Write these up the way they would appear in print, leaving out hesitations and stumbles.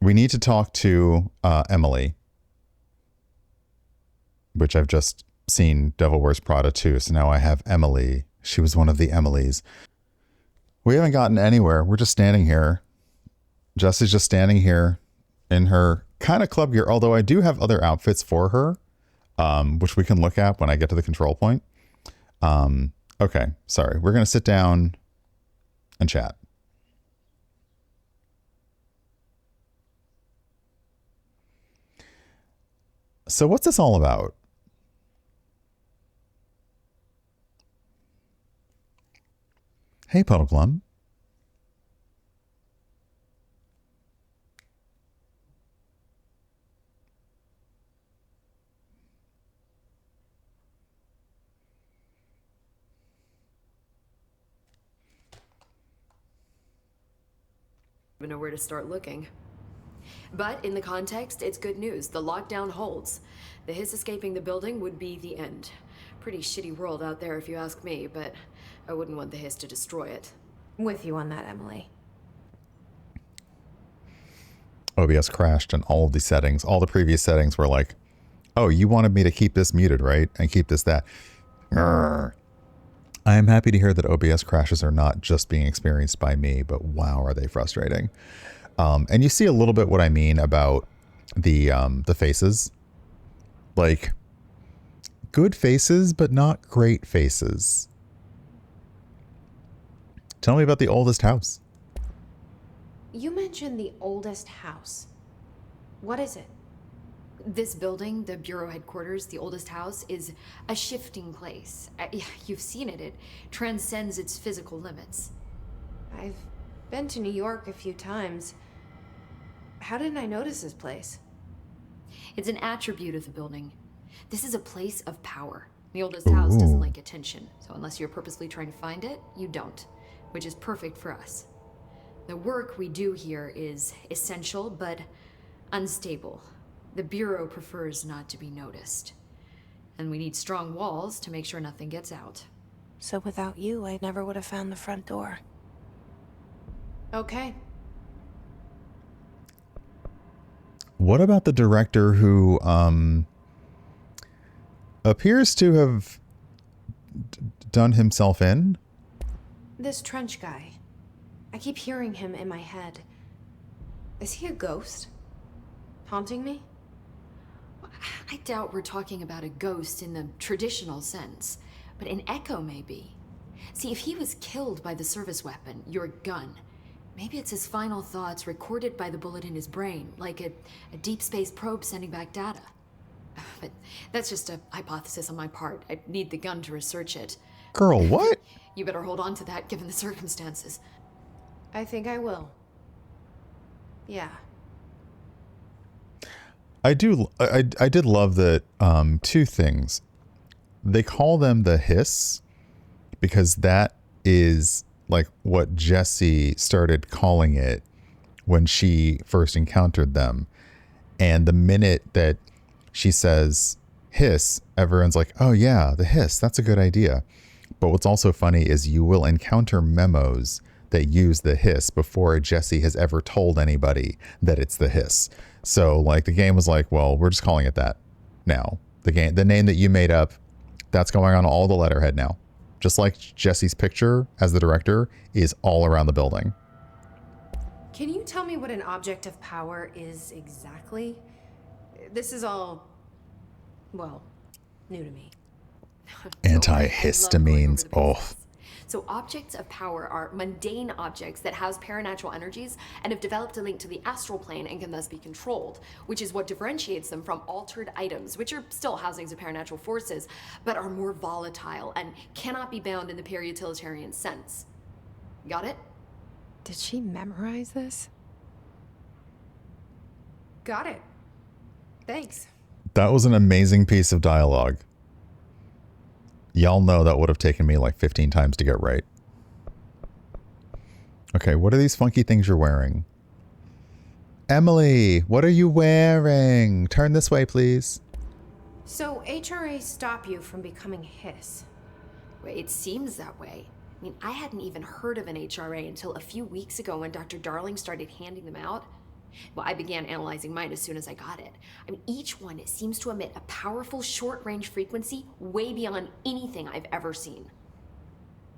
We need to talk to Emily, which I've just seen Devil Wears Prada too. So now I have Emily. She was one of the Emilys. We haven't gotten anywhere. We're just standing here. Jessie's just standing here in her kind of club gear, although I do have other outfits for her, which we can look at when I get to the control point. Okay, sorry. We're going to sit down and chat. So what's this all about? Hey, Puddle Glum. Even know where to start looking. But in the context, it's good news. The lockdown holds. The hiss escaping the building would be the end. Pretty shitty world out there if you ask me, but I wouldn't want the hiss to destroy it. With you on that, Emily. OBS crashed and all of the settings, all the previous settings were like, oh, you wanted me to keep this muted, right? And keep this that. Grr. I am happy to hear that OBS crashes are not just being experienced by me, but wow, are they frustrating. And you see a little bit what I mean about the faces. Like, good faces, but not great faces. Tell me about the oldest house. You mentioned the oldest house. What is it? This building, the Bureau headquarters, the oldest house, is a shifting place. You've seen it. It transcends its physical limits. I've been to New York a few times. How didn't I notice this place? It's an attribute of the building. This is a place of power. The oldest house doesn't like attention, so unless you're purposely trying to find it, you don't, which is perfect for us. The work we do here is essential, but unstable. The Bureau prefers not to be noticed. And we need strong walls to make sure nothing gets out. So without you, I never would have found the front door. Okay. What about the director who appears to have done himself in? This trench guy. I keep hearing him in my head. Is he a ghost? Haunting me? I doubt we're talking about a ghost in the traditional sense, but an echo maybe. See, if he was killed by the service weapon, your gun, maybe it's his final thoughts recorded by the bullet in his brain, like a deep space probe sending back data. But that's just a hypothesis on my part. I'd need the gun to research it. Girl, what? You better hold on to that given the circumstances. I think I will. Yeah. I did love that two things. They call them the hiss because that is like what Jessie started calling it when she first encountered them. And the minute that she says hiss, everyone's like, oh yeah, the hiss, that's a good idea. But what's also funny is you will encounter memos that use the hiss before Jessie has ever told anybody that it's the hiss. So like the game was like, well, we're just calling it that now. The name that you made up, that's going on all the letterhead now. Just like Jessie's picture as the director is all around the building. Can you tell me what an object of power is exactly? This is all, well, new to me. Antihistamines. Oh. So objects of power are mundane objects that house paranatural energies and have developed a link to the astral plane and can thus be controlled, which is what differentiates them from altered items, which are still housings of paranatural forces, but are more volatile and cannot be bound in the peri-utilitarian sense. Got it? Did she memorize this? Got it. Thanks. That was an amazing piece of dialogue. Y'all know that would have taken me like 15 times to get right. Okay, what are these funky things you're wearing? Emily, what are you wearing? Turn this way, please. So HRA stop you from becoming hiss? Well, it seems that way. I mean, I hadn't even heard of an HRA until a few weeks ago when Dr. Darling started handing them out. Well, I began analyzing mine as soon as I got it. I mean, each one seems to emit a powerful short-range frequency way beyond anything I've ever seen.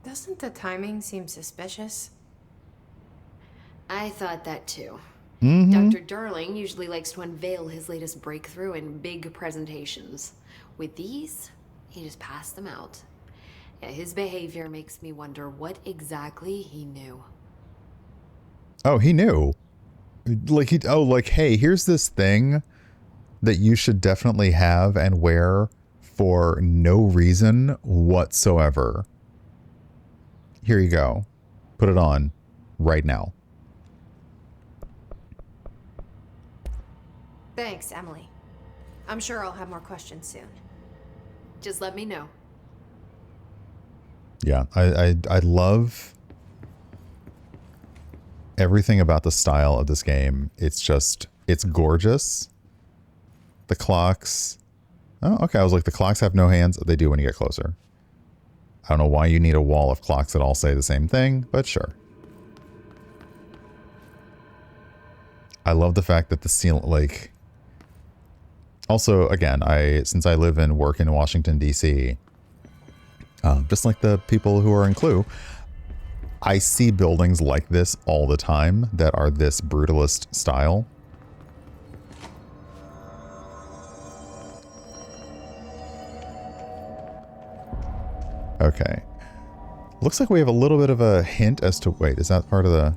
Doesn't the timing seem suspicious? I thought that too. Mm-hmm. Dr. Darling usually likes to unveil his latest breakthrough in big presentations. With these, he just passed them out. Yeah, his behavior makes me wonder what exactly he knew. Oh, he knew. Like, hey, here's this thing that you should definitely have and wear for no reason whatsoever. Here you go. Put it on right now. Thanks, Emily. I'm sure I'll have more questions soon. Just let me know. Yeah, I love everything about the style of this game. It's gorgeous. The clocks. Oh, okay. I was like, the clocks have no hands. They do when you get closer. I don't know why you need a wall of clocks that all say the same thing, but sure. I love the fact that the ceiling, like, also, again, since I live and work in Washington, D.C., just like the people who are in Clue, I see buildings like this all the time that are this brutalist style. Okay. Looks like we have a little bit of a hint as to... Wait, is that part of the...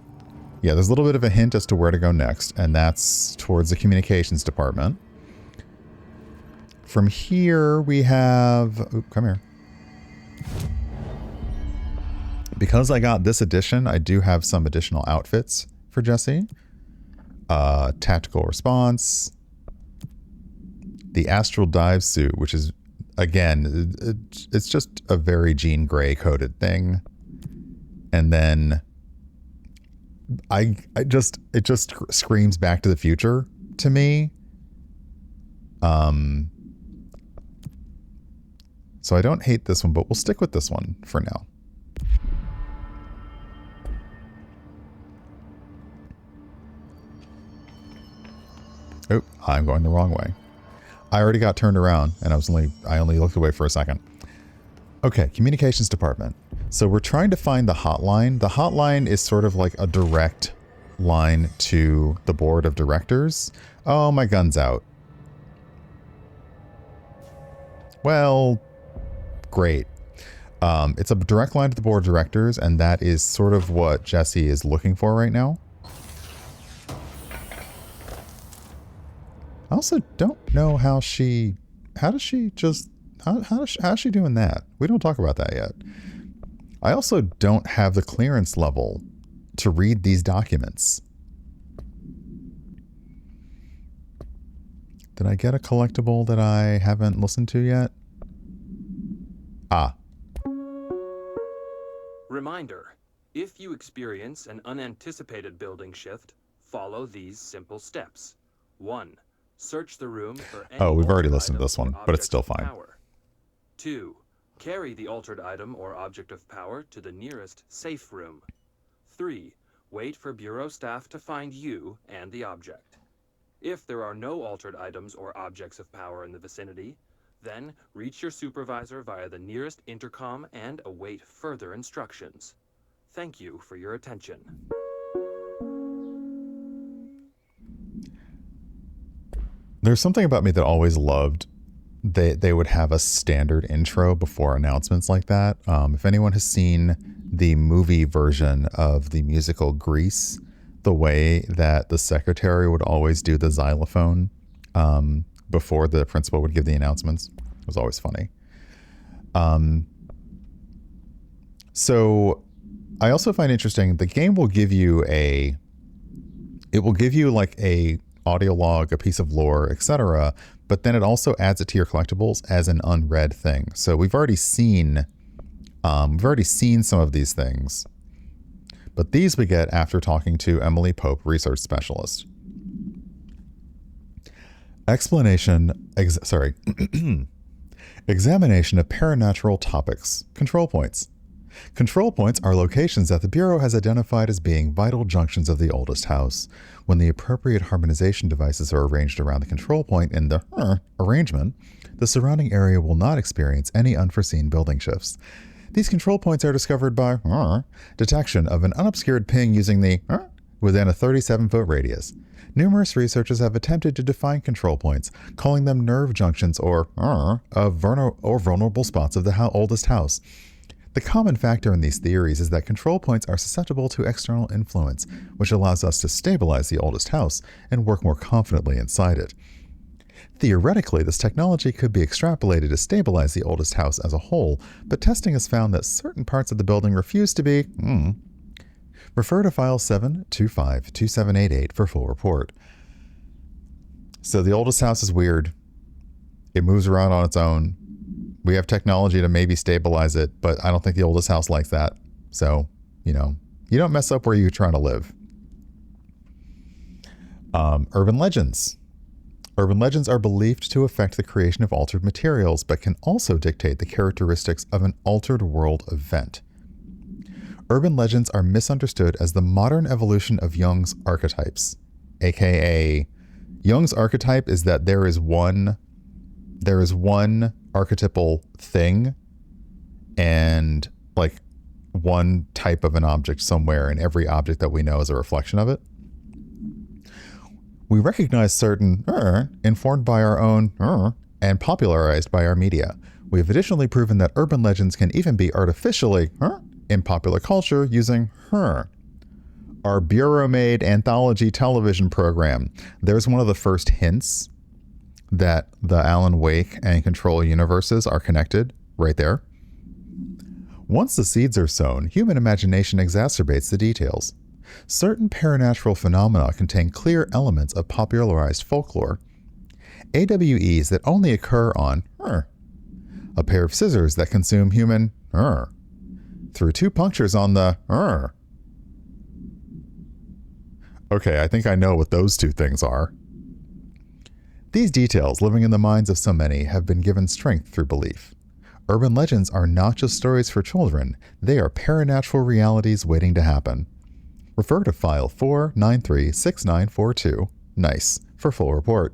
Yeah, there's a little bit of a hint as to where to go next, and that's towards the communications department. From here, we have... Oop, come here. Because I got this edition, I do have some additional outfits for Jesse. Tactical response. The astral dive suit, which is, again, it's just a very Jean Grey coded thing. And then it just screams Back to the Future to me. So I don't hate this one, but we'll stick with this one for now. Oh, I'm going the wrong way. I already got turned around and I only looked away for a second. Okay, communications department. So we're trying to find the hotline. The hotline is sort of like a direct line to the board of directors. Oh, my gun's out. Well, great. It's a direct line to the board of directors, and that is sort of what Jesse is looking for right now. I also don't know how's she doing that? We don't talk about that yet. I also don't have the clearance level to read these documents. Did I get a collectible that I haven't listened to yet? Ah. Reminder, if you experience an unanticipated building shift, follow these simple steps. 1. Search the room for any Oh, we've already altered listened to item this one, or but it's object still of fine. power. 2. Carry the altered item or object of power to the nearest safe room. 3. Wait for bureau staff to find you and the object. If there are no altered items or objects of power in the vicinity, then reach your supervisor via the nearest intercom and await further instructions. Thank you for your attention. There's something about me that always loved they would have a standard intro before announcements like that. If anyone has seen the movie version of the musical Grease, the way that the secretary would always do the xylophone before the principal would give the announcements was always funny. So I also find interesting the game will give you like a audio log, a piece of lore, etc. But then it also adds it to your collectibles as an unread thing. So we've already seen some of these things, but these we get after talking to Emily Pope, research specialist. Examination of paranatural topics. Control points. Control points are locations that the Bureau has identified as being vital junctions of the oldest house. When the appropriate harmonization devices are arranged around the control point in the arrangement, the surrounding area will not experience any unforeseen building shifts. These control points are discovered by detection of an unobscured ping using the within a 37-foot radius. Numerous researchers have attempted to define control points, calling them nerve junctions or vulnerable spots of the oldest house. The common factor in these theories is that control points are susceptible to external influence, which allows us to stabilize the oldest house and work more confidently inside it. Theoretically, this technology could be extrapolated to stabilize the oldest house as a whole, but testing has found that certain parts of the building refuse to be. Refer to file 7252788 for full report. So the oldest house is weird. It moves around on its own. We have technology to maybe stabilize it, but I don't think the oldest house likes that. So, you don't mess up where you're trying to live. Urban legends. Urban legends are believed to affect the creation of altered materials, but can also dictate the characteristics of an altered world event. Urban legends are misunderstood as the modern evolution of Jung's archetypes, aka Jung's archetype is that there is one archetypal thing and like one type of an object somewhere, and every object that we know is a reflection of it. We recognize certain informed by our own and popularized by our media. We have additionally proven that urban legends can even be artificially in popular culture using our Bureau-made anthology television program. There's one of the first hints that the Alan Wake and Control universes are connected right there. Once the seeds are sown, human imagination exacerbates the details. Certain paranatural phenomena contain clear elements of popularized folklore. AWEs that only occur on a pair of scissors that consume human through two punctures on the Okay, I think I know what those two things are. These details, living in the minds of so many, have been given strength through belief. Urban legends are not just stories for children, they are paranatural realities waiting to happen. Refer to file 4936942, NICE, for full report.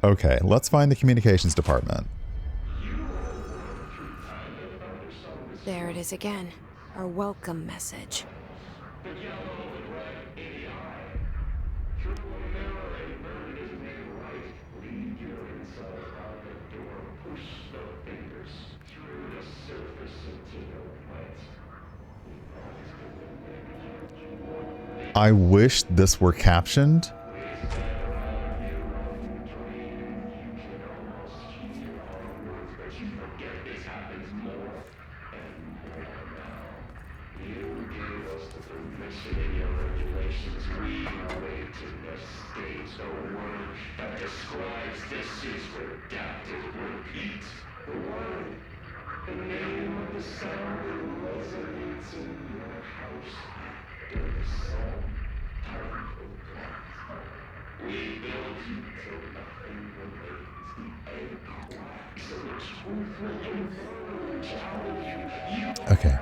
Okay, let's find the communications department. There it is again. Our welcome message. I wish this were captioned. Okay.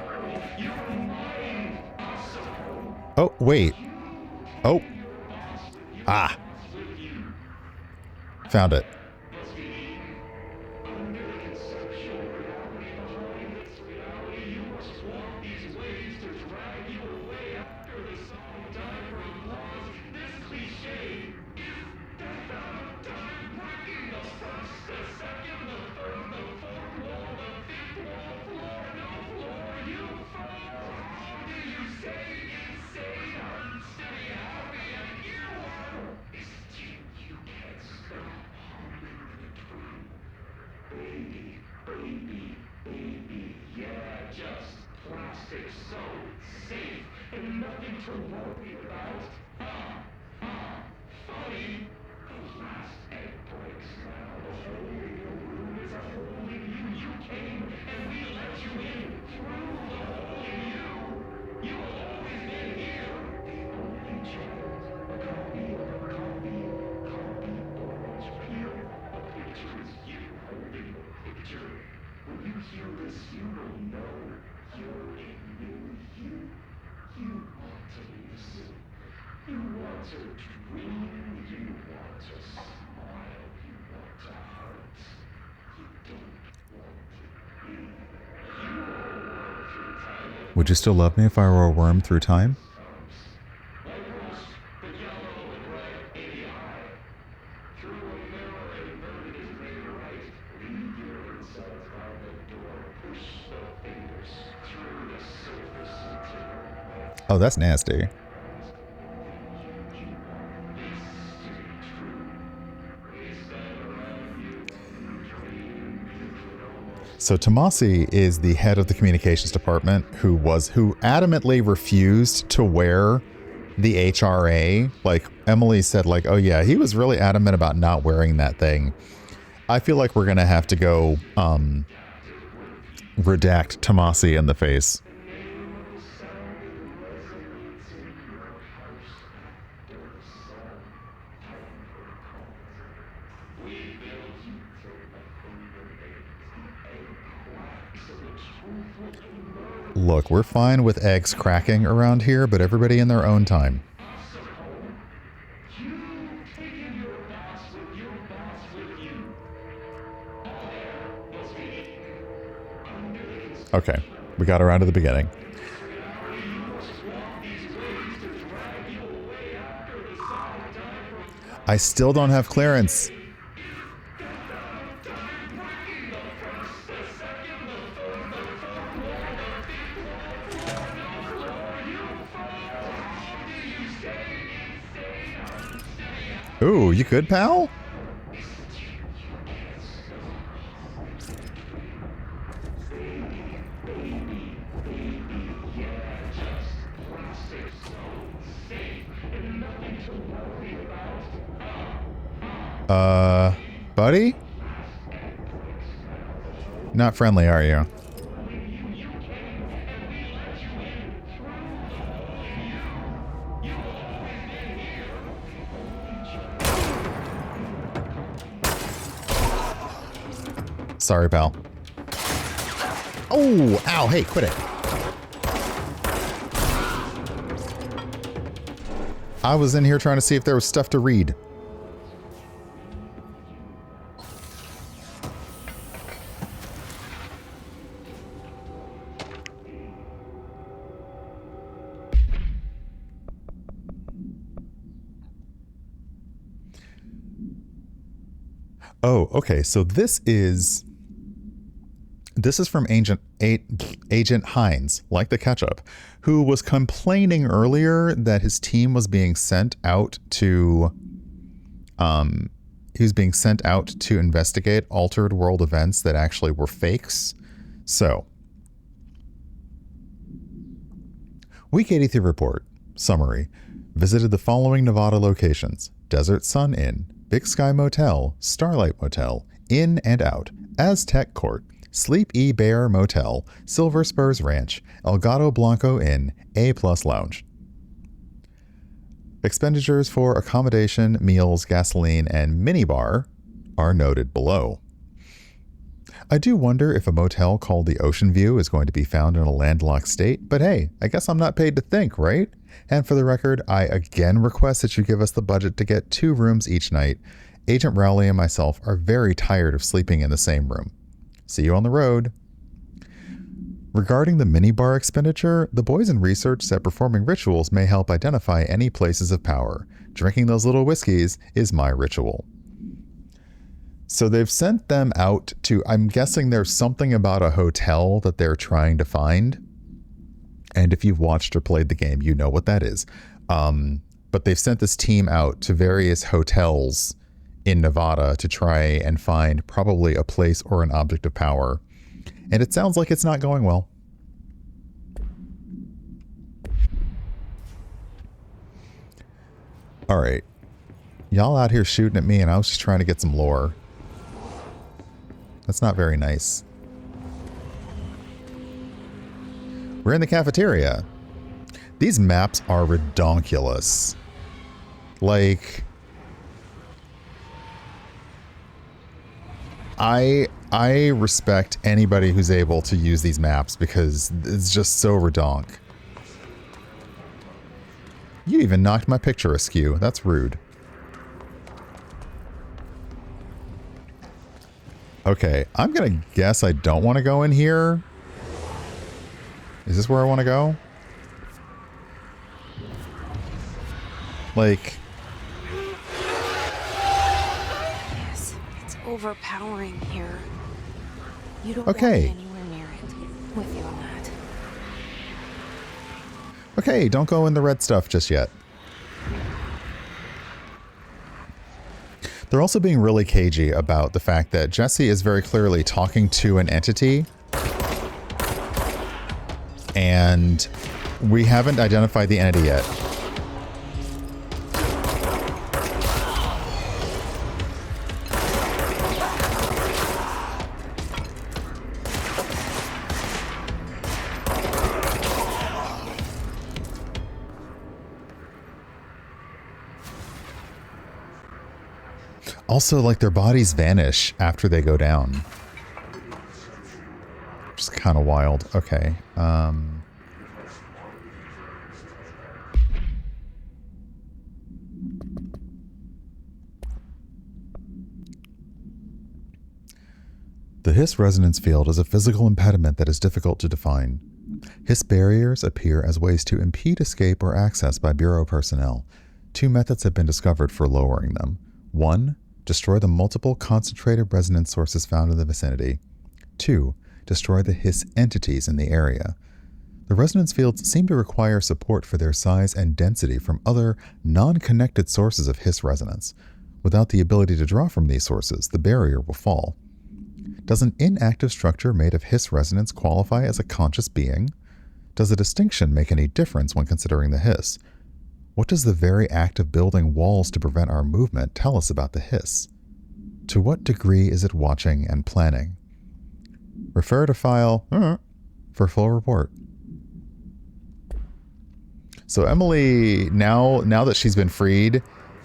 Oh, wait. Oh. Ah. Found it. Would you still love me if I were a worm through time? Oh, that's nasty. So Tomasi is the head of the communications department who adamantly refused to wear the HRA. Like Emily said, like, oh yeah, he was really adamant about not wearing that thing. I feel like we're gonna have to go redact Tomasi in the face. Look, we're fine with eggs cracking around here, but everybody in their own time. Okay, we got around to the beginning. I still don't have clearance. Ooh, you could, pal? Buddy? Not friendly, are you? Sorry, pal. Oh, ow, hey, quit it. I was in here trying to see if there was stuff to read. Oh, okay. So this is from Agent Hines, like the ketchup, who was complaining earlier that his team was being sent out to investigate altered world events that actually were fakes. So, Week 83 report summary: visited the following Nevada locations: Desert Sun Inn, Big Sky Motel, Starlight Motel, In and Out, Aztec Court, Sleep E Bear Motel, Silver Spurs Ranch, Elgato Blanco Inn, A Plus Lounge. Expenditures for accommodation, meals, gasoline, and minibar are noted below. I do wonder if a motel called the Ocean View is going to be found in a landlocked state, but hey, I guess I'm not paid to think, right? And for the record, I again request that you give us the budget to get 2 rooms each night. Agent Rowley and myself are very tired of sleeping in the same room. See you on the road. Regarding the minibar expenditure, the boys in research said performing rituals may help identify any places of power. Drinking those little whiskeys is my ritual. So they've sent them out to, I'm guessing there's something about a hotel that they're trying to find. And if you've watched or played the game, you know what that is. But they've sent this team out to various hotels in Nevada to try and find probably a place or an object of power. And it sounds like it's not going well. All right. Y'all out here shooting at me and I was just trying to get some lore. That's not very nice. We're in the cafeteria. These maps are redonkulous. Like, I respect anybody who's able to use these maps because it's just so redonk. You even knocked my picture askew. That's rude. Okay, I'm gonna guess I don't want to go in here. Is this where I want to go? Like... Yes, it's overpowering here. You don't Okay. want me anywhere near it. With you on that. Okay, don't go in the red stuff just yet. They're also being really cagey about the fact that Jesse is very clearly talking to an entity. And we haven't identified the entity yet. Also, like, their bodies vanish after they go down. Which is kind of wild. Okay. The Hiss resonance field is a physical impediment that is difficult to define. Hiss barriers appear as ways to impede escape or access by Bureau personnel. 2 methods have been discovered for lowering them. 1. Destroy the multiple concentrated resonance sources found in the vicinity. 2. Destroy the Hiss entities in the area. The resonance fields seem to require support for their size and density from other, non-connected sources of Hiss resonance. Without the ability to draw from these sources, the barrier will fall. Does an inactive structure made of Hiss resonance qualify as a conscious being? Does the distinction make any difference when considering the Hiss? What does the very act of building walls to prevent our movement tell us about the Hiss? To what degree is it watching and planning? Refer to file for full report. So Emily, now that she's been freed,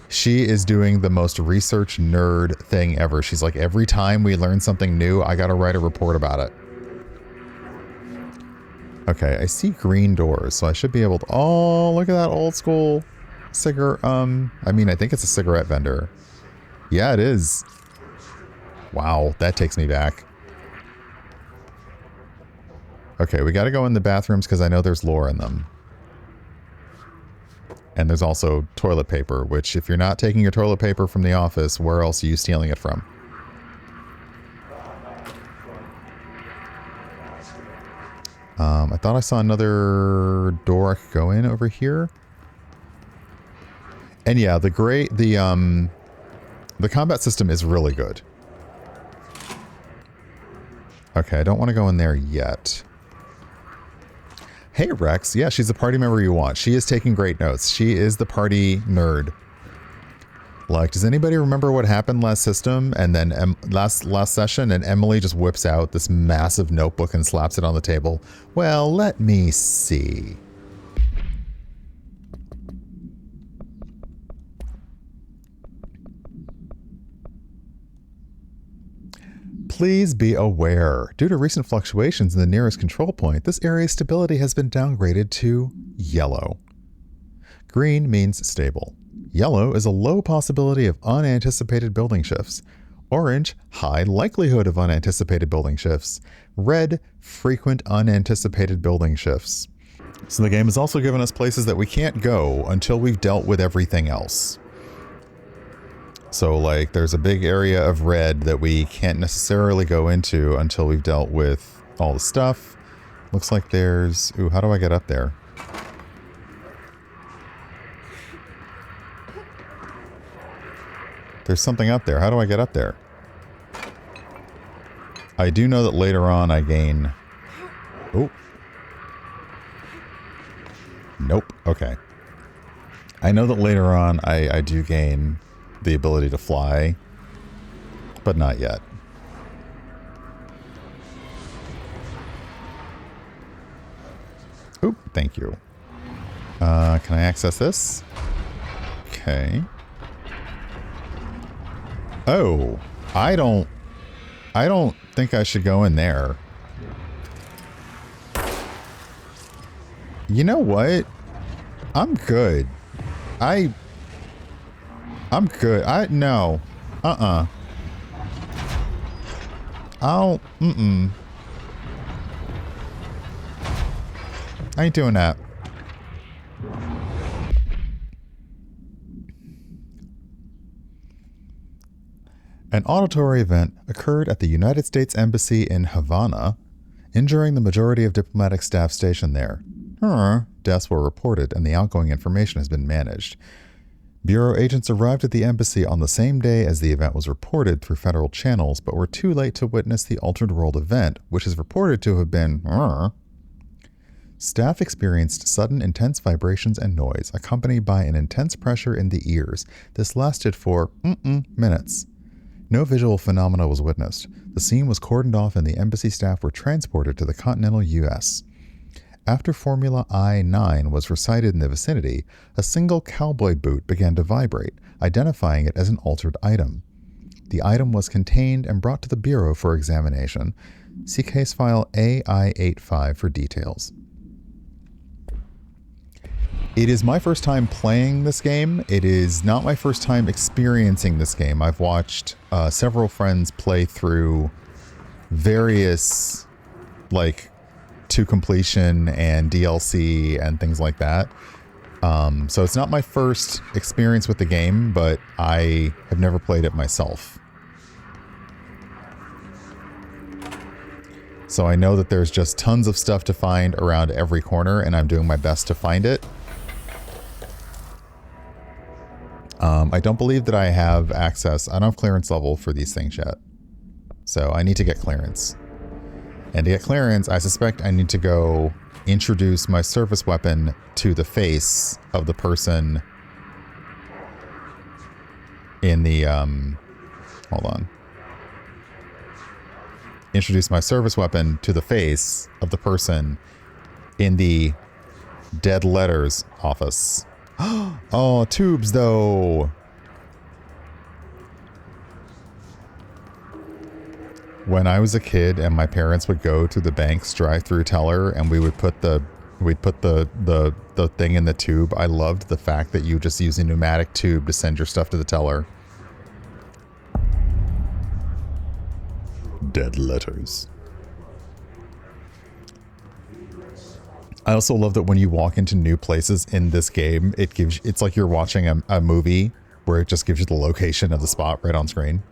she is doing the most research nerd thing ever. She's like, every time we learn something new, I gotta write a report about it. Okay, I see green doors, so I should be able to... Oh, look at that old school cigarette... I mean, I think it's a cigarette vendor. Yeah, it is. Wow, that takes me back. Okay, we gotta go in the bathrooms because I know there's lore in them. And there's also toilet paper, which if you're not taking your toilet paper from the office, where else are you stealing it from? I thought I saw another door I could go in over here. And yeah, the combat system is really good. Okay, I don't want to go in there yet. Hey, Rex. Yeah, she's the party member you want. She is taking great notes. She is the party nerd. Like, does anybody remember what happened last system and then last session, and Emily just whips out this massive notebook and slaps it on the table? Well, let me see. Please be aware, due to recent fluctuations in the nearest control point, this area's stability has been downgraded to yellow. Green means stable. Yellow is a low possibility of unanticipated building shifts. Orange, high likelihood of unanticipated building shifts. Red, frequent unanticipated building shifts. So the game has also given us places that we can't go until we've dealt with everything else. So, like, there's a big area of red that we can't necessarily go into until we've dealt with all the stuff. Looks like there's... Ooh, how do I get up there? There's something up there. How do I get up there? I do know that later on I gain... Oh. Nope. Okay. I know that later on I do gain the ability to fly, but not yet. Oop, thank you. Can I access this? Okay. Oh, I don't think I should go in there. You know what? I'm good. I'm good. No. I ain't doing that. An auditory event occurred at the United States Embassy in Havana, injuring the majority of diplomatic staff stationed there. Deaths were reported and the outgoing information has been managed. Bureau agents arrived at the embassy on the same day as the event was reported through federal channels, but were too late to witness the Altered World event, which is reported to have been... Staff experienced sudden intense vibrations and noise, accompanied by an intense pressure in the ears. This lasted for minutes. No visual phenomena was witnessed. The scene was cordoned off and the embassy staff were transported to the continental U.S. After Formula I-9 was recited in the vicinity, a single cowboy boot began to vibrate, identifying it as an altered item. The item was contained and brought to the Bureau for examination. See case file AI85 for details. It is my first time playing this game. It is not my first time experiencing this game. I've watched several friends play through various, like, to completion and DLC and things like that. So it's not my first experience with the game, but I have never played it myself. So I know that there's just tons of stuff to find around every corner, and I'm doing my best to find it. I don't believe that I have access. I don't have clearance level for these things yet. So I need to get clearance. And to get clearance, I suspect I need to go introduce my service weapon to the face of the person in the, hold on. Introduce my service weapon to the face of the person in the dead letters office. Oh, tubes though. When I was a kid and my parents would go to the bank's drive-through teller and we would put the thing in the tube, I loved the fact that you just use a pneumatic tube to send your stuff to the teller. Dead letters. I also love that when you walk into new places in this game, it's like you're watching a movie where it just gives you the location of the spot right on screen.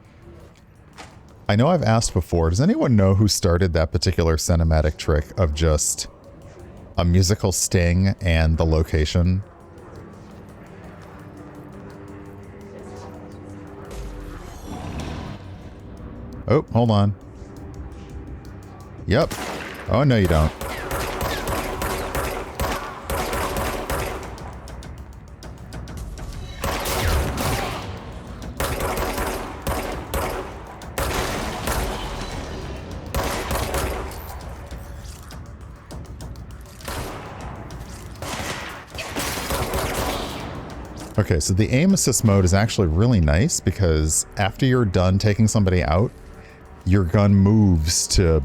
I know I've asked before, does anyone know who started that particular cinematic trick of just a musical sting and the location? Oh, hold on. Yep. Oh, no you don't. Okay, so the aim assist mode is actually really nice because after you're done taking somebody out, your gun moves to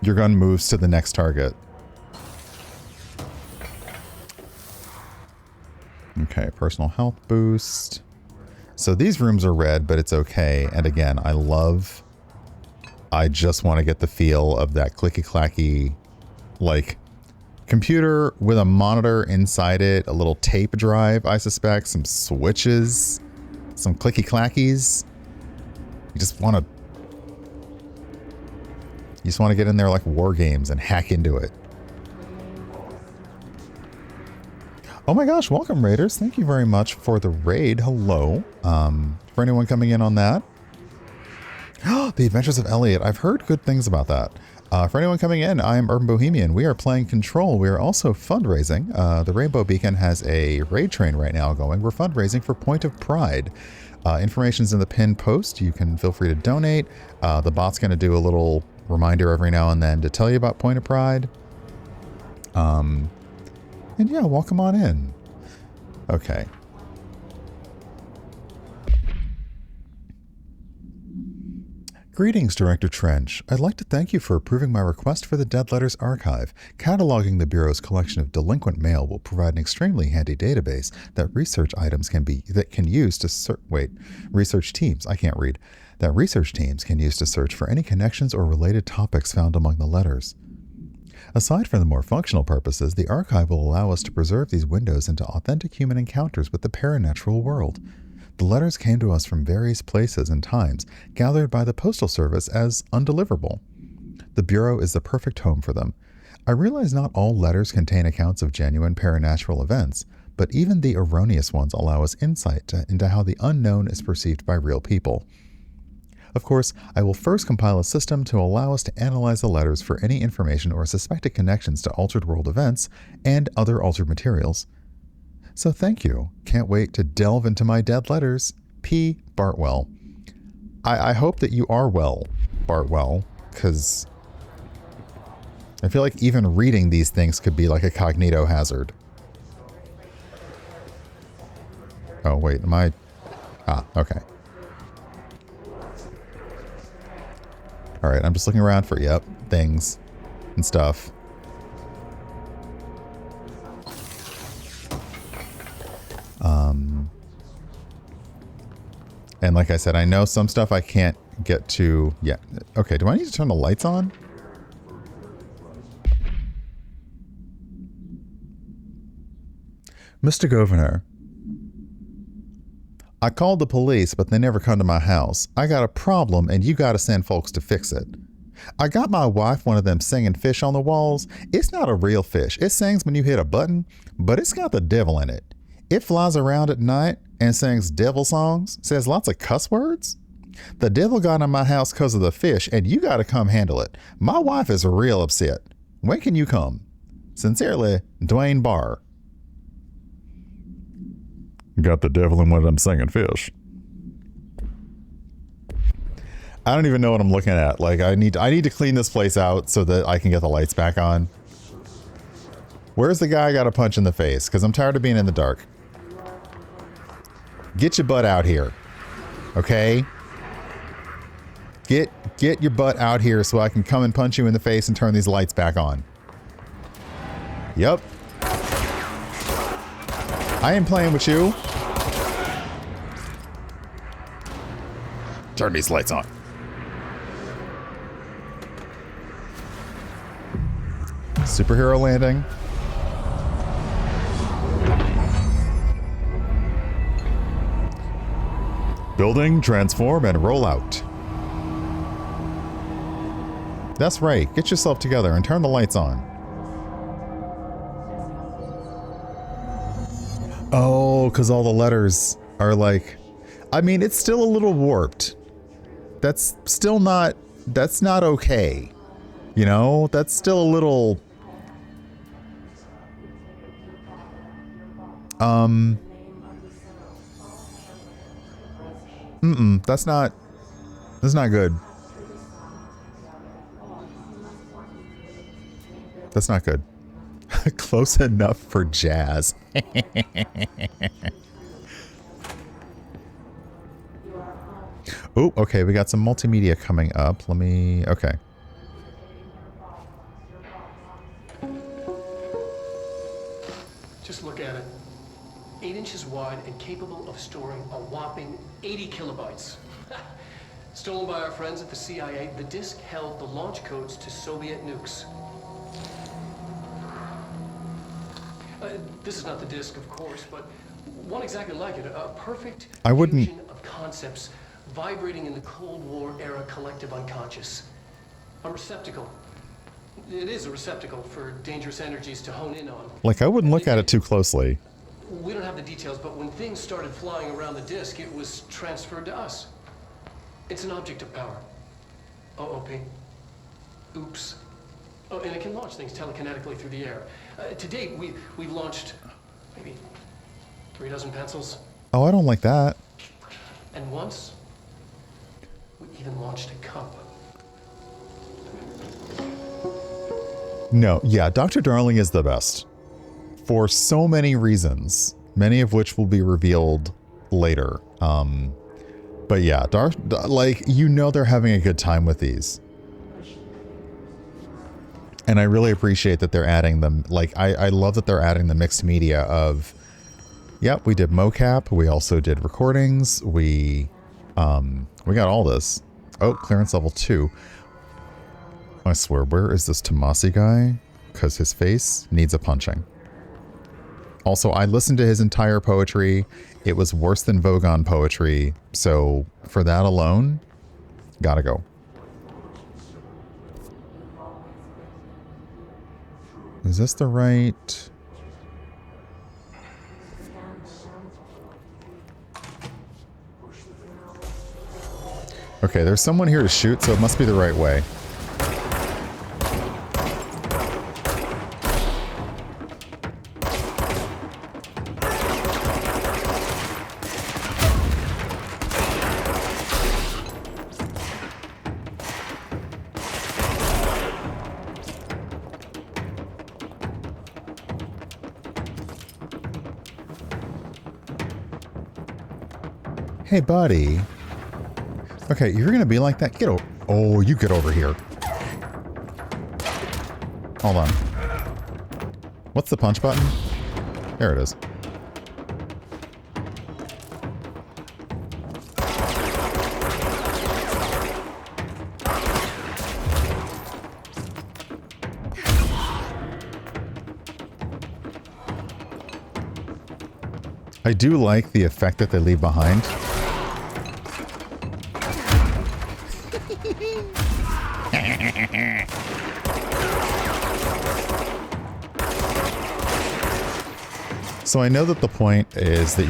the next target. Okay, personal health boost. So these rooms are red, but it's okay. And again, I just want to get the feel of that clicky-clacky, like, computer with a monitor inside it, a little tape drive, I suspect, some switches, some clicky-clackies. You just want to get in there like war games and hack into it. Oh my gosh, welcome Raiders. Thank you very much for the raid. Hello. For anyone coming in on that. The Adventures of Elliot. I've heard good things about that. For anyone coming in, I am Urban Bohemian. We are playing Control. We are also fundraising. The Rainbow Beacon has a raid train right now going. We're fundraising for Point of Pride. Information's in the pinned post. You can feel free to donate. The bot's going to do a little reminder every now and then to tell you about Point of Pride. And yeah, welcome on in. Okay. Greetings, Director Trench. I'd like to thank you for approving my request for the Dead Letters Archive. Cataloging the Bureau's collection of delinquent mail will provide an extremely handy database that research teams can use to search for any connections or related topics found among the letters. Aside from the more functional purposes, the archive will allow us to preserve these windows into authentic human encounters with the paranatural world. The letters came to us from various places and times, gathered by the Postal Service as undeliverable. The Bureau is the perfect home for them. I realize not all letters contain accounts of genuine paranatural events, but even the erroneous ones allow us insight into how the unknown is perceived by real people. Of course, I will first compile a system to allow us to analyze the letters for any information or suspected connections to altered world events and other altered materials. So thank you. Can't wait to delve into my dead letters. P. Bartwell. I hope that you are well, Bartwell, because I feel like even reading these things could be like a cognito hazard. Oh, wait, am I... Ah, okay. Alright, I'm just looking around for, things and stuff. And like I said, I know some stuff I can't get to yet. Okay, do I need to turn the lights on? Mr. Governor, I called the police, but they never come to my house. I got a problem, and you gotta send folks to fix it. I got my wife one of them singing fish on the walls. It's not a real fish. It sings when you hit a button, but it's got the devil in it. It flies around at night and sings devil songs, says lots of cuss words. The devil got in my house because of the fish, and you got to come handle it. My wife is real upset. When can you come? Sincerely, Dwayne Barr. Got the devil in one of them singing fish. I don't even know what I'm looking at. Like, I need to clean this place out so that I can get the lights back on. Where's the guy I got to punch in the face? Because I'm tired of being in the dark. Get your butt out here. Okay? Get your butt out here so I can come and punch you in the face and turn these lights back on. Yep. I ain't playing with you. Turn these lights on. Superhero landing. Building, transform, and roll out. That's right. Get yourself together and turn the lights on. Oh, because all the letters are like... I mean, it's still a little warped. That's still not... That's not okay. You know? That's still a little... That's not good. That's not good. Close enough for jazz. Oh, okay, we got some multimedia coming up. Let me, okay. Just look at it. 8 inches wide and capable of storing a whopping 80 kilobytes. Stolen by our friends at the CIA, the disk held the launch codes to Soviet nukes. This is not the disk, of course, but one exactly like it. A perfect fusion of concepts vibrating in the Cold War era collective unconscious. A receptacle. It is a receptacle for dangerous energies to hone in on. Like, I wouldn't look at it too closely. We don't have the details, but when things started flying around the disk, it was transferred to us. It's an object of power. OOP. Oops. Oh, and it can launch things telekinetically through the air. To date, we've launched maybe 3 dozen pencils. Oh, I don't like that. And once, we even launched a cup. No, yeah, Dr. Darling is the best. For so many reasons, many of which will be revealed later. But yeah, like, you know they're having a good time with these. And I really appreciate that they're adding them. Like, I love that they're adding the mixed media of, yep, we did mocap. We also did recordings. We got all this. Oh, clearance level 2. I swear, where is this Tomasi guy? Because his face needs a punching. Also, I listened to his entire poetry. It was worse than Vogon poetry. So for that alone, gotta go. Is this the right? Okay, there's someone here to shoot, so it must be the right way. Hey, buddy. Okay, you're gonna be like that? Get over. Oh, you get over here. Hold on. What's the punch button? There it is. I do like the effect that they leave behind. So I know that the point is that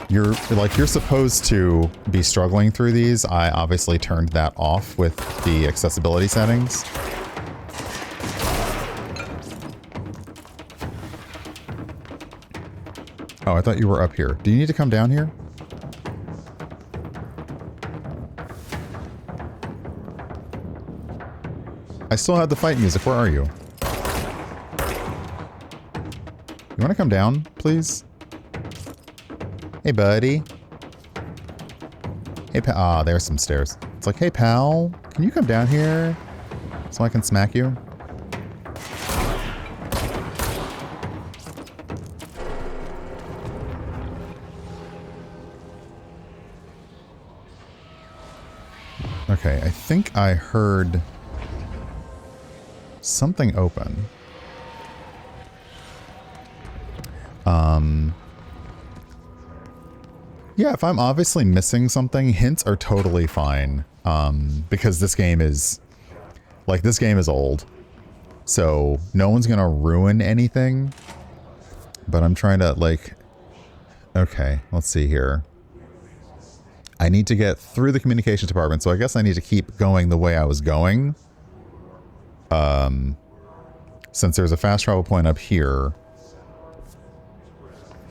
you're supposed to be struggling through these. I obviously turned that off with the accessibility settings. Oh, I thought you were up here. Do you need to come down here? I still have the fight music. Where are you? You want to come down, please? Hey, buddy. Hey, pal. Ah, there's some stairs. It's like, hey, pal. Can you come down here so I can smack you? Okay, I think I heard something open. Yeah, if I'm obviously missing something, hints are totally fine. Because this game is old. So no one's gonna ruin anything. But I'm trying to, like, okay, let's see here. I need to get through the communications department, so I guess I need to keep going the way I was going. Since there's a fast travel point up here.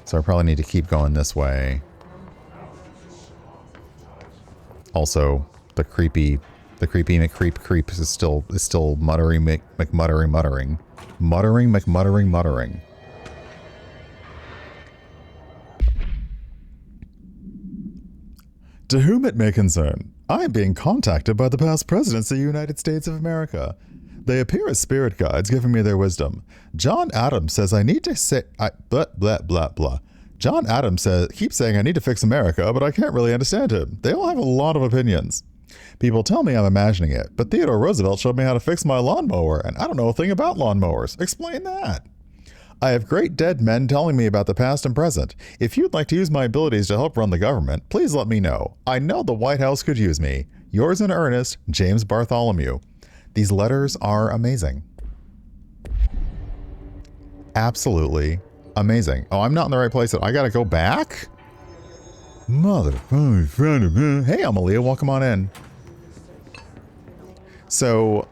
So I probably need to keep going this way. Also, the creepy McCreep is still muttering muttering. To whom it may concern, I am being contacted by the past presidents of the United States of America. They appear as spirit guides giving me their wisdom. John Adams says I need to say... blah, blah, blah, blah. John Adams keeps saying I need to fix America, but I can't really understand him. They all have a lot of opinions. People tell me I'm imagining it, but Theodore Roosevelt showed me how to fix my lawnmower, and I don't know a thing about lawnmowers. Explain that. I have great dead men telling me about the past and present. If you'd like to use my abilities to help run the government, please let me know. I know the White House could use me. Yours in earnest, James Bartholomew. These letters are amazing. Absolutely amazing. Oh, I'm not in the right place. I gotta go back? Motherfucker. Hey, Amalia, welcome on in. So,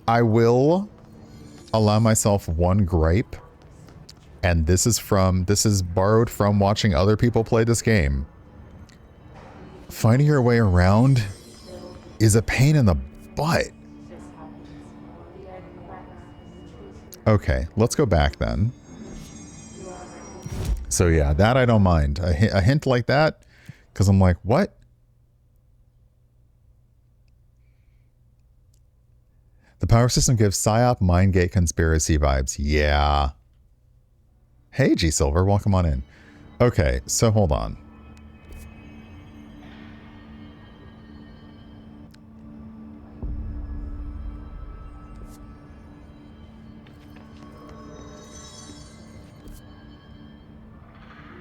I will allow myself one gripe. And this is borrowed from watching other people play this game. Finding your way around is a pain in the butt. Okay, let's go back then. So yeah, that I don't mind. A hint like that, because I'm like, what? The power system gives PSYOP Mindgate conspiracy vibes. Yeah. Hey, G Silver, welcome on in. Okay, so hold on.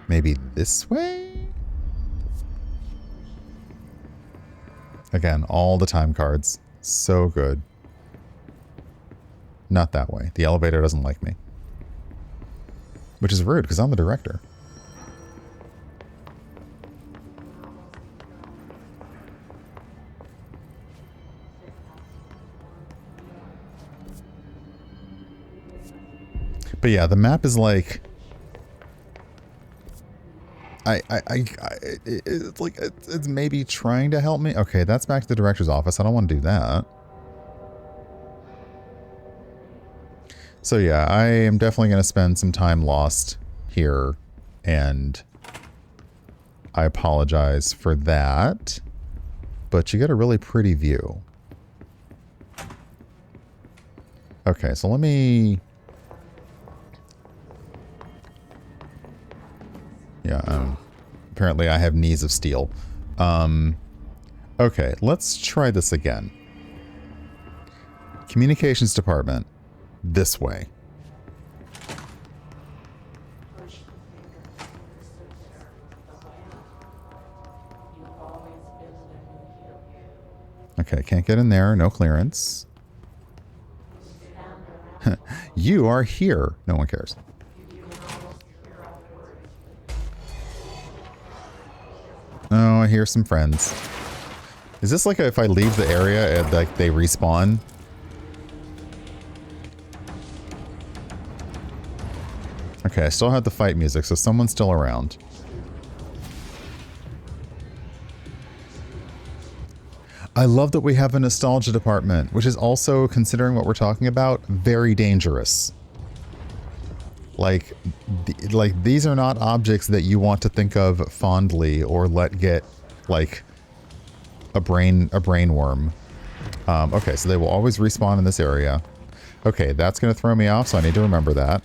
Maybe this way? Again, all the time cards. So good. Not that way. The elevator doesn't like me. Which is rude, because I'm the director. But yeah, the map is like... it's like, it's maybe trying to help me. Okay, that's back to the director's office. I don't want to do that. So yeah, I am definitely going to spend some time lost here, and I apologize for that, but you get a really pretty view. Okay, so let me... Yeah, apparently I have knees of steel. Okay, let's try this again. Communications department. This way. Okay, can't get in there. No clearance. You are here. No one cares. Oh, I hear some friends. Is this like if I leave the area, like they respawn? Okay, I still have the fight music, so someone's still around. I love that we have a nostalgia department, which is also, considering what we're talking about, very dangerous. Like these are not objects that you want to think of fondly or let get, like, a brain worm. Okay, so they will always respawn in this area. Okay, that's going to throw me off, so I need to remember that.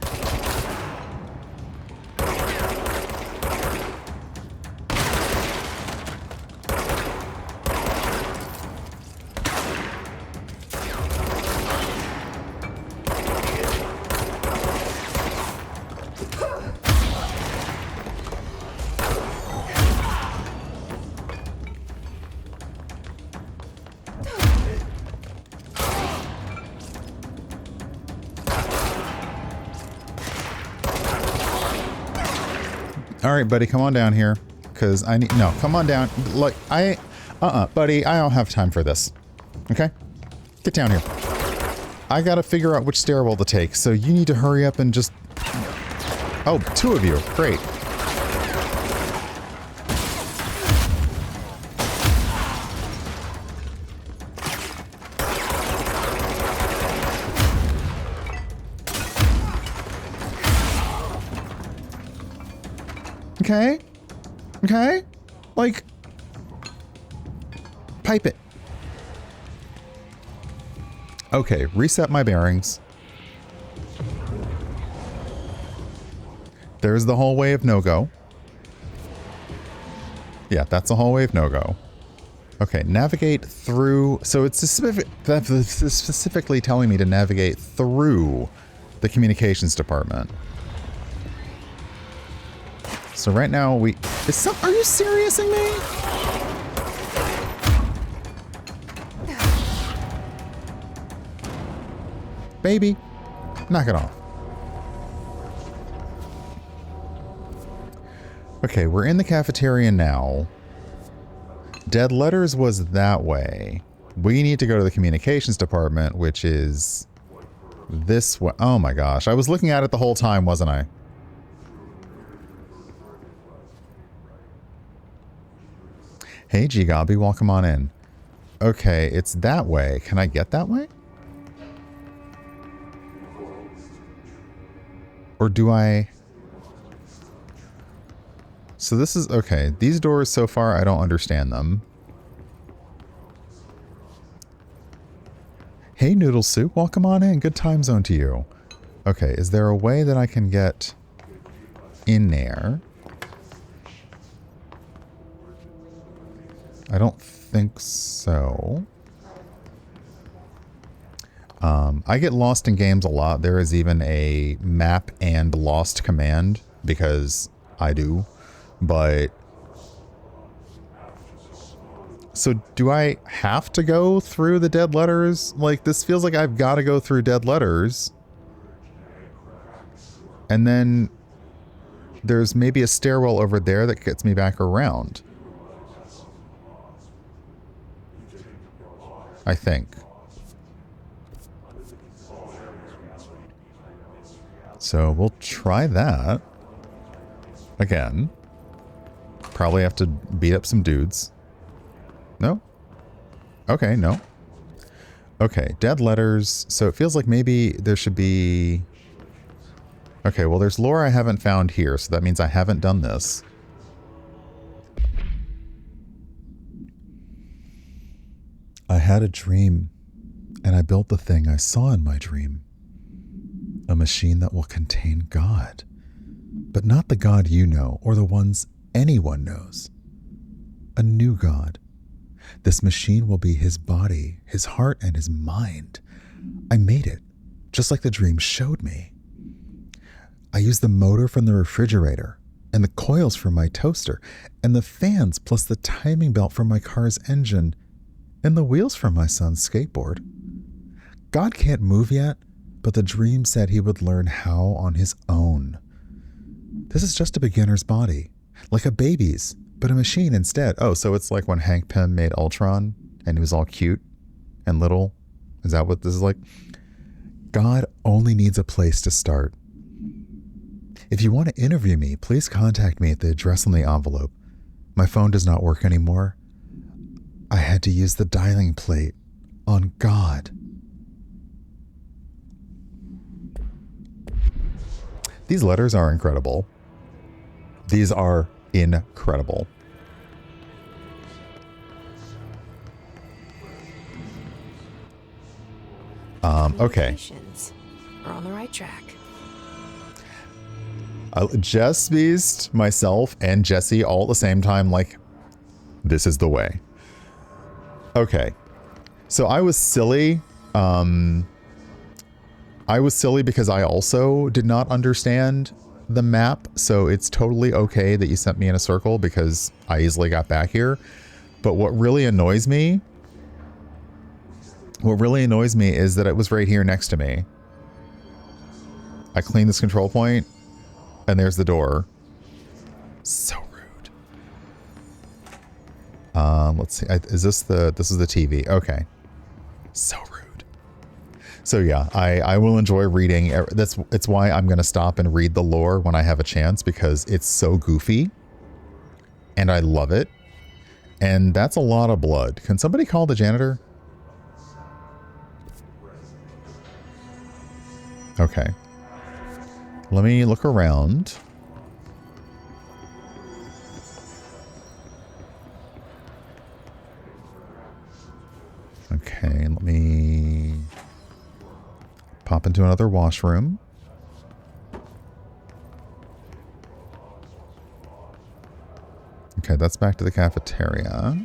Alright, buddy, come on down here. Because I need... No, come on down. Look, buddy, I don't have time for this. Okay? Get down here. I gotta figure out which stairwell to take, so you need to hurry up and just... Oh, two of you. Great. Okay? Okay? Like... Pipe it. Okay, reset my bearings. There's the hallway of no-go. Yeah, that's the hallway of no-go. Okay, navigate through... So it's specifically telling me to navigate through the communications department. So right now we... Are you seriousing me? Baby, knock it off. Okay, we're in the cafeteria now. Dead Letters was that way. We need to go to the communications department, which is this way. Oh my gosh, I was looking at it the whole time, wasn't I? Hey, G-Gobby, welcome on in. Okay, it's that way. Can I get that way? Or do I... So this is, okay, these doors so far, I don't understand them. Hey, Noodle Soup, welcome on in. Good time zone to you. Okay, is there a way that I can get in there? I don't think so. I get lost in games a lot. There is even a map and lost command because I do. But so do I have to go through the dead letters? Like, this feels like I've got to go through dead letters. And then there's maybe a stairwell over there that gets me back around. I think. So we'll try that. Again. Probably have to beat up some dudes. No? Okay, no. Okay, dead letters. So it feels like maybe there should be... Okay, well there's lore I haven't found here, so that means I haven't done this. I had a dream, and I built the thing I saw in my dream. A machine that will contain God. But not the God you know, or the ones anyone knows. A new God. This machine will be his body, his heart, and his mind. I made it, just like the dream showed me. I used the motor from the refrigerator, and the coils from my toaster, and the fans, plus the timing belt from my car's engine, and the wheels from my son's skateboard. God can't move yet, but the dream said he would learn how on his own. This is just a beginner's body, like a baby's, but a machine instead. Oh, so it's like when Hank Pym made Ultron, and he was all cute and little. Is that what this is like? God only needs a place to start. If you want to interview me, please contact me at the address on the envelope. My phone does not work anymore. I had to use the dialing plate on God. These letters are incredible. These are incredible. Okay. We're on the right track. Jess Beast, myself, and Jesse all at the same time, like, this is the way. Okay. So I was silly. I was silly because I also did not understand the map. So it's totally okay that you sent me in a circle because I easily got back here. But what really annoys me is that it was right here next to me. I cleaned this control point and there's the door. So rude. Let's see. This is the TV. Okay. So rude. So yeah, I will enjoy reading. It's why I'm going to stop and read the lore when I have a chance, because it's so goofy and I love it. And that's a lot of blood. Can somebody call the janitor? Okay. Let me look around. Okay, let me pop into another washroom. Okay, that's back to the cafeteria.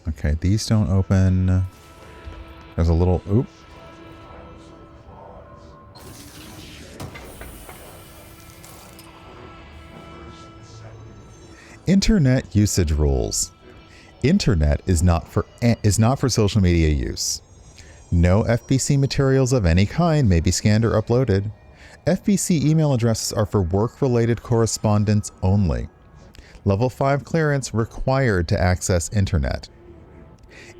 Okay, these don't open. There's a little... Oop. Internet usage rules. Internet is not for social media use. No FBC materials of any kind may be scanned or uploaded. FBC email addresses are for work-related correspondence only. Level 5 clearance required to access internet.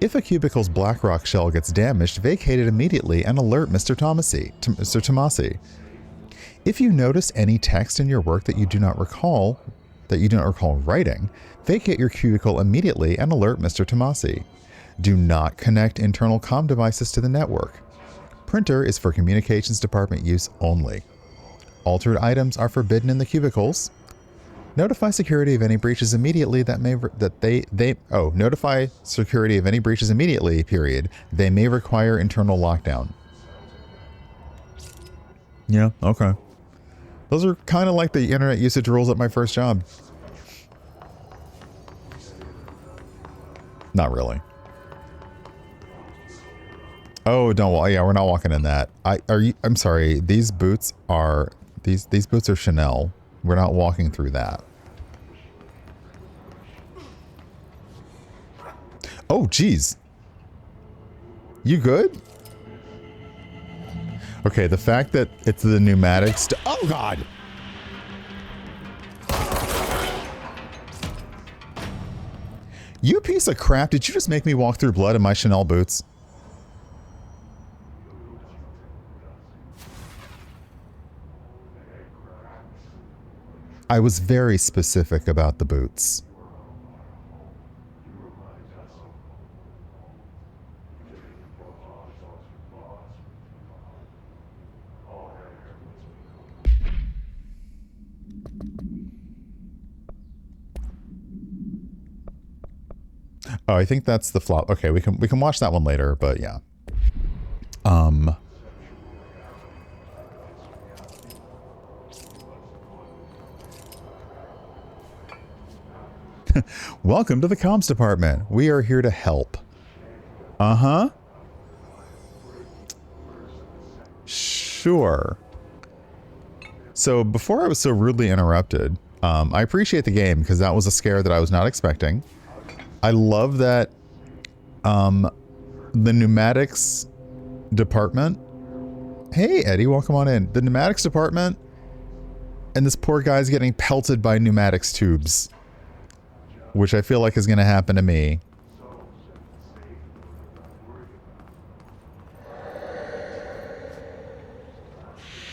If a cubicle's BlackRock shell gets damaged, vacate it immediately and alert Mr. Tomasi. If you notice any text in your work that you do not recall writing, vacate your cubicle immediately and alert Mr. Tomasi. Do not connect internal comm devices to the network. Printer is for communications department use only. Altered items are forbidden in the cubicles. Notify security of any breaches immediately notify security of any breaches immediately, period. They may require internal lockdown. Yeah, okay. Those are kind of like the internet usage rules at my first job. Not really. Oh, don't. Yeah, we're not walking in that. I'm sorry. These boots are these boots are Chanel. We're not walking through that. Oh, geez. You good? Okay, the fact that it's the pneumatics. Oh God. You piece of crap! Did you just make me walk through blood in my Chanel boots? I was very specific about the boots. Oh, I think that's the flop. Okay, we can watch that one later, but yeah. Welcome to the comms department. We are here to help. Uh-huh. Sure. So before I was so rudely interrupted, I appreciate the game because that was a scare that I was not expecting. I love that the pneumatics department. Hey, Eddie, welcome on in. The pneumatics department and this poor guy's getting pelted by pneumatics tubes, which I feel like is going to happen to me.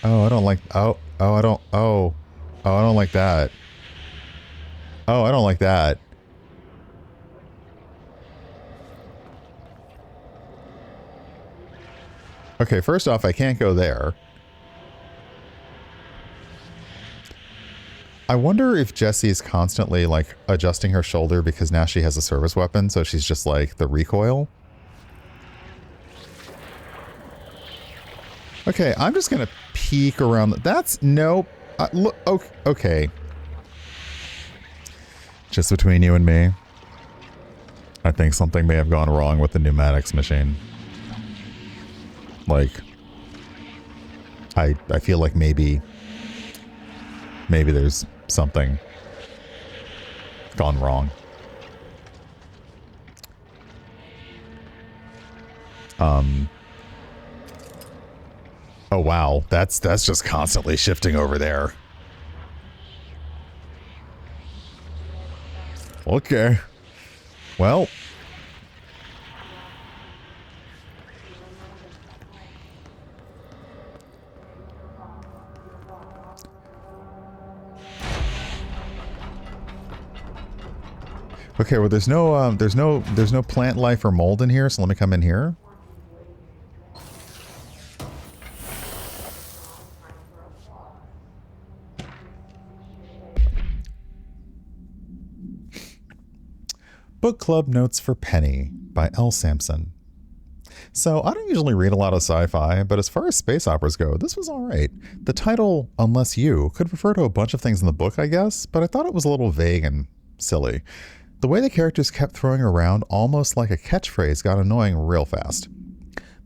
Oh, I don't like, I don't like that. Oh, I don't like that. Okay, first off, I can't go there. I wonder if Jessie's constantly, like, adjusting her shoulder because now she has a service weapon, so she's just, like, the recoil. Okay, I'm just gonna peek around. That's, nope. Look, okay. Just between you and me, I think something may have gone wrong with the pneumatics machine. Like, I feel like maybe there's something gone wrong. Oh wow, that's just constantly shifting over there. Okay. Well, okay, well there's no plant life or mold in here, so let me come in here. Book Club Notes for Penny by L. Sampson. So, I don't usually read a lot of sci-fi, but as far as space operas go, this was alright. The title, Unless You, could refer to a bunch of things in the book, I guess, but I thought it was a little vague and silly. The way the characters kept throwing around almost like a catchphrase got annoying real fast.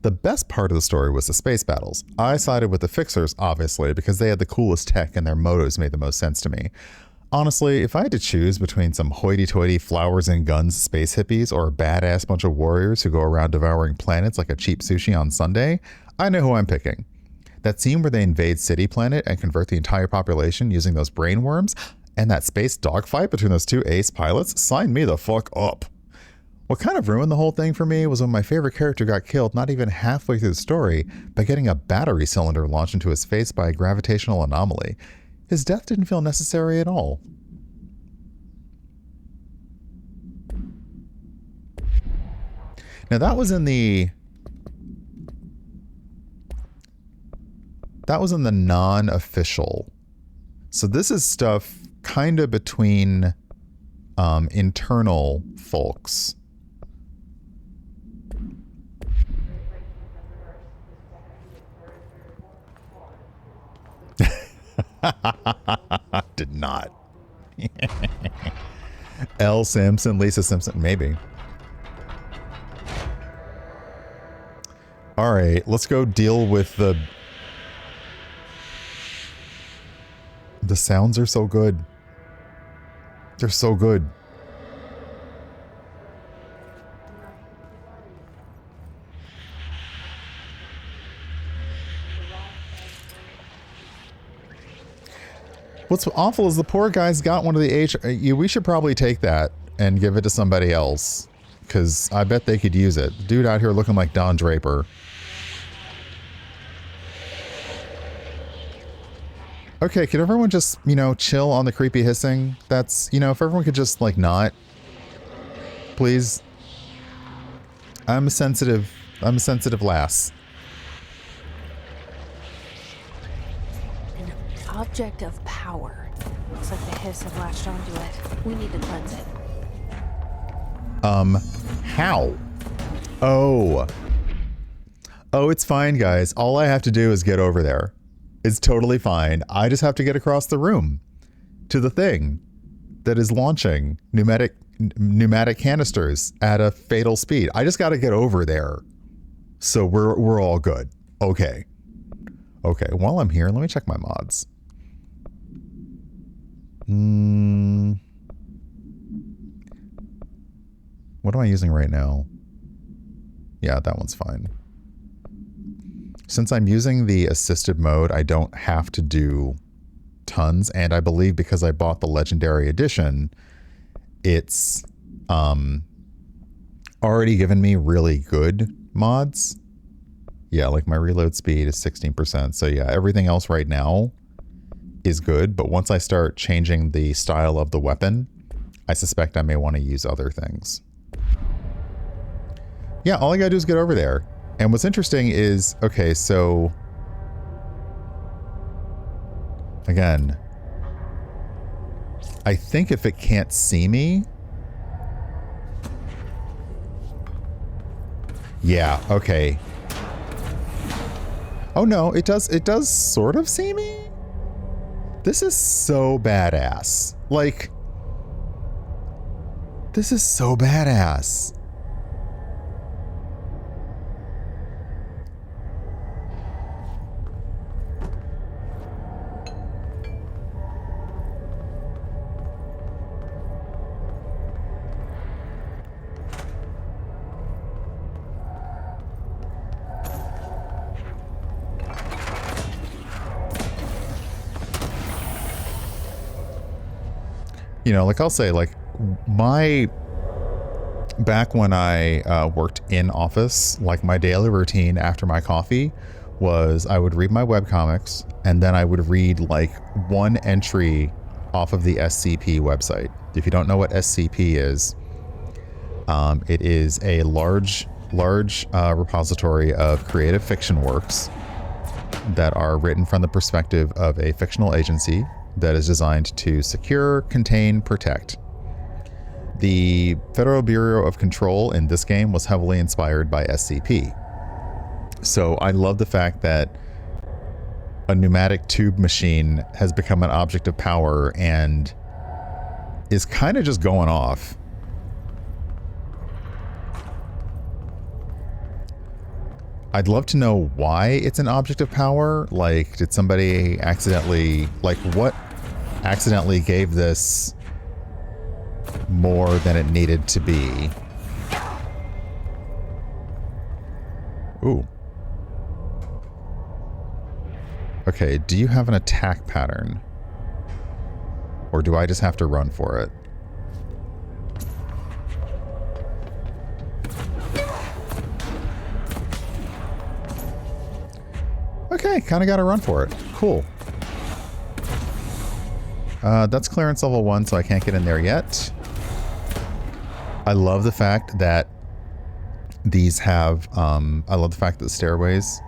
The best part of the story was the space battles. I sided with the Fixers, obviously, because they had the coolest tech and their motives made the most sense to me. Honestly, if I had to choose between some hoity-toity flowers and guns space hippies or a badass bunch of warriors who go around devouring planets like a cheap sushi on Sunday, I know who I'm picking. That scene where they invade City Planet and convert the entire population using those brain worms, and that space dogfight between those two ace pilots, sign me the fuck up. What kind of ruined the whole thing for me was when my favorite character got killed not even halfway through the story by getting a battery cylinder launched into his face by a gravitational anomaly. His death didn't feel necessary at all. Now that was in the That was in the non-official. So this is stuff kind of between internal folks. Did not. L. Simpson, Lisa Simpson, maybe. All right, let's go deal with the... The sounds are so good. They're so good. What's awful is the poor guy's got one of the we should probably take that and give it to somebody else, because I bet they could use it. Dude out here looking like Don Draper. Okay, could everyone just, you know, chill on the creepy hissing? That's, you know, if everyone could just, like, not. Please. I'm a sensitive lass. Object of power. Looks like the hiss have latched onto it. We need to cleanse it. How? Oh, it's fine, guys. All I have to do is get over there. It's totally fine. I just have to get across the room to the thing that is launching pneumatic canisters at a fatal speed. I just got to get over there. So we're all good. Okay. Okay, while I'm here, let me check my mods. What am I using right now? Yeah, that one's fine. Since I'm using the assisted mode, I don't have to do tons. And I believe because I bought the Legendary Edition, it's already given me really good mods. Yeah, like my reload speed is 16%. So yeah, everything else right now is good, but once I start changing the style of the weapon, I suspect I may want to use other things. Yeah, all I gotta do is get over there. And what's interesting is, okay, so again, I think if it can't see me, yeah, okay. Oh no, it does sort of see me. This is so badass. Like, this is so badass. You know, like I'll say, like back when I worked in office, like my daily routine after my coffee was I would read my webcomics and then I would read like one entry off of the SCP website. If you don't know what SCP is, it is a large repository of creative fiction works that are written from the perspective of a fictional agency that is designed to secure, contain, protect. The Federal Bureau of Control in this game was heavily inspired by SCP. So I love the fact that a pneumatic tube machine has become an object of power and is kind of just going off. I'd love to know why it's an object of power. Like, did somebody accidentally, like, what accidentally gave this more than it needed to be? Ooh. Okay, do you have an attack pattern? Or do I just have to run for it? Okay, kind of got to run for it. Cool. That's clearance level 1, so I can't get in there yet. I love the fact that these have, I love the fact that the stairways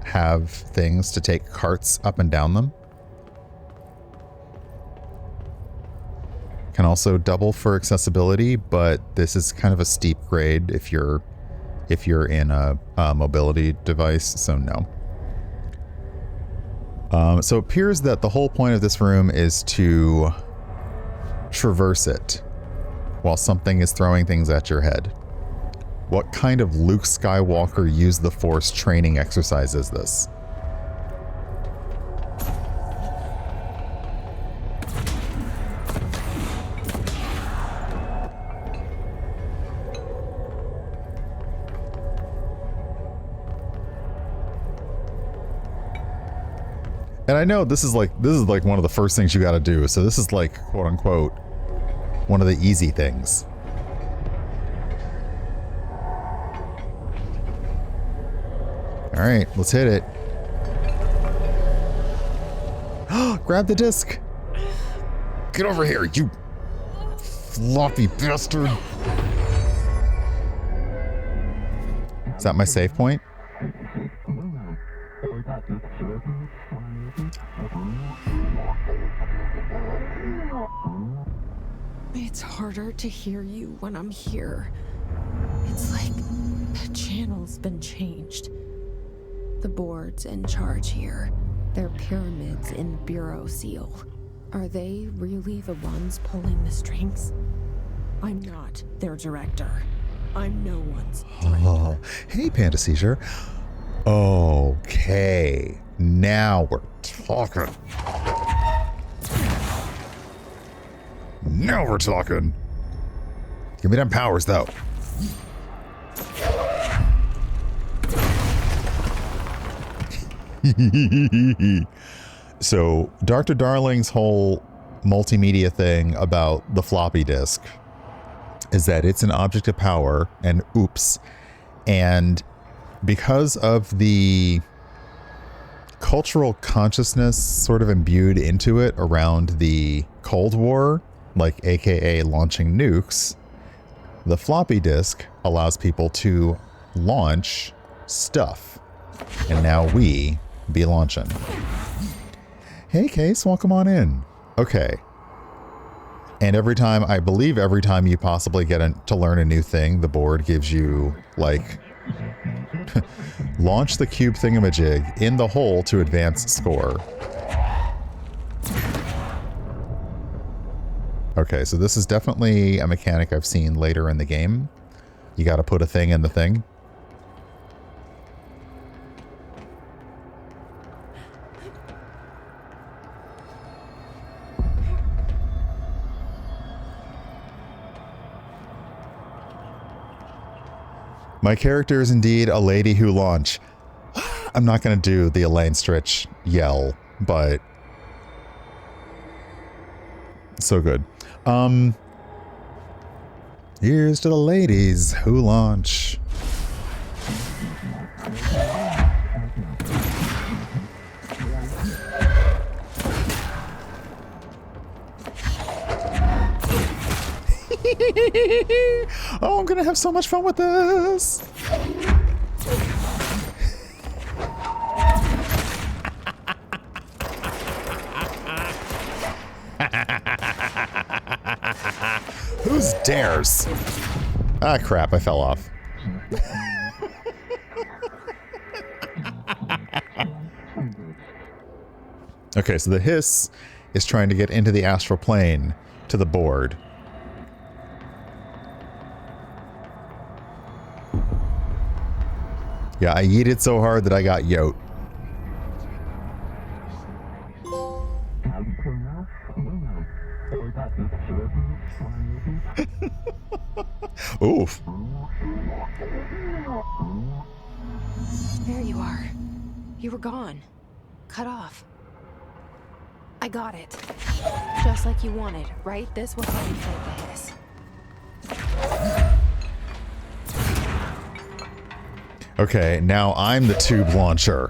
have things to take carts up and down them. Can also double for accessibility, but this is kind of a steep grade if you're in a mobility device, so no. So it appears that the whole point of this room is to traverse it while something is throwing things at your head. What kind of Luke Skywalker use the Force training exercise is this? And I know this is like one of the first things you got to do. So this is like, quote unquote, one of the easy things. All right, let's hit it. Grab the disc. Get over here, you floppy bastard. Is that my save point? It's harder to hear you when I'm here. It's like the channel's been changed. The board's in charge here. They're pyramids in Bureau Seal. Are they really the ones pulling the strings? I'm not their director. I'm no one's director. Oh, hey, Panda Seizure. Okay, now we're talking. Now we're talking. Give me them powers, though. So, Dr. Darling's whole multimedia thing about the floppy disk is that it's an object of power, and oops. And because of the cultural consciousness sort of imbued into it around the Cold War, like AKA launching nukes, the floppy disk allows people to launch stuff. And now we be launching. Hey, Case, welcome on in. Okay. And I believe every time you possibly get to learn a new thing, the board gives you, like, launch the cube thingamajig in the hole to advance score. Okay, so this is definitely a mechanic I've seen later in the game. You got to put a thing in the thing. My character is indeed a lady who launch. I'm not going to do the Elaine Stritch yell, but so good. Here's to the ladies who launch. Oh, I'm gonna have so much fun with this. Whose dares? Ah, crap, I fell off. Okay, so the hiss is trying to get into the astral plane to the board. Yeah, I yeeted so hard that I got yote. Oof. There you are. You were gone. Cut off. I got it. Just like you wanted, right? This will help you fight the hiss. Okay, now I'm the tube launcher.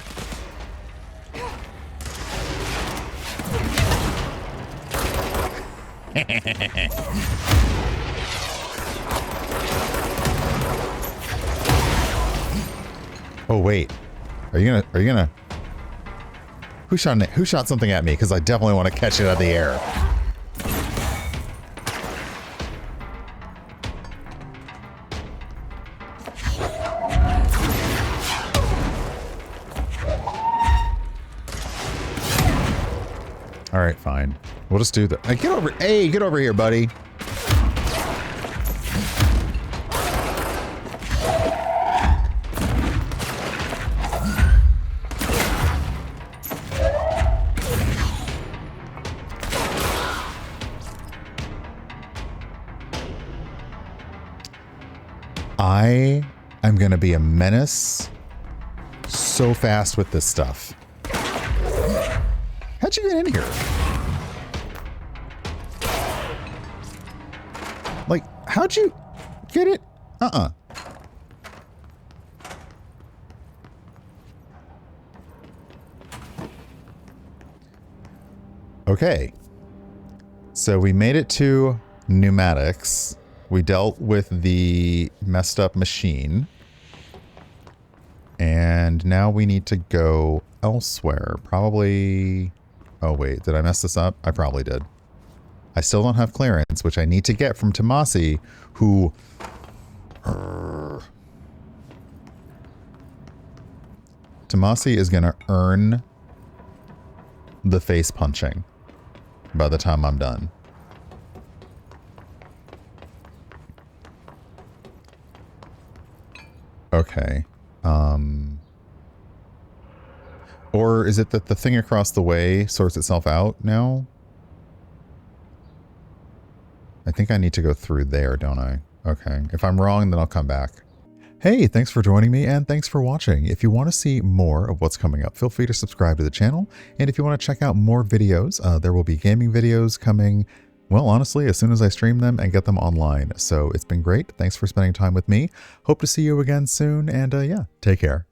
Oh, wait. Are you gonna? Who shot something at me? Because I definitely want to catch it out of the air. All right, fine. We'll just do that. Get over. Hey, get over here, buddy. I am going to be a menace so fast with this stuff. How'd you get in here? Like, how'd you get it? Okay. So we made it to pneumatics. We dealt with the messed up machine. And now we need to go elsewhere. Probably... Oh, wait. Did I mess this up? I probably did. I still don't have clearance, which I need to get from Tomasi, who... Tomasi is going to earn the face punching by the time I'm done. Okay. Or is it that the thing across the way sorts itself out now? I think I need to go through there, don't I? Okay. If I'm wrong, then I'll come back. Hey, thanks for joining me and thanks for watching. If you want to see more of what's coming up, feel free to subscribe to the channel. And if you want to check out more videos, there will be gaming videos coming, well, honestly, as soon as I stream them and get them online. So it's been great. Thanks for spending time with me. Hope to see you again soon. And yeah, take care.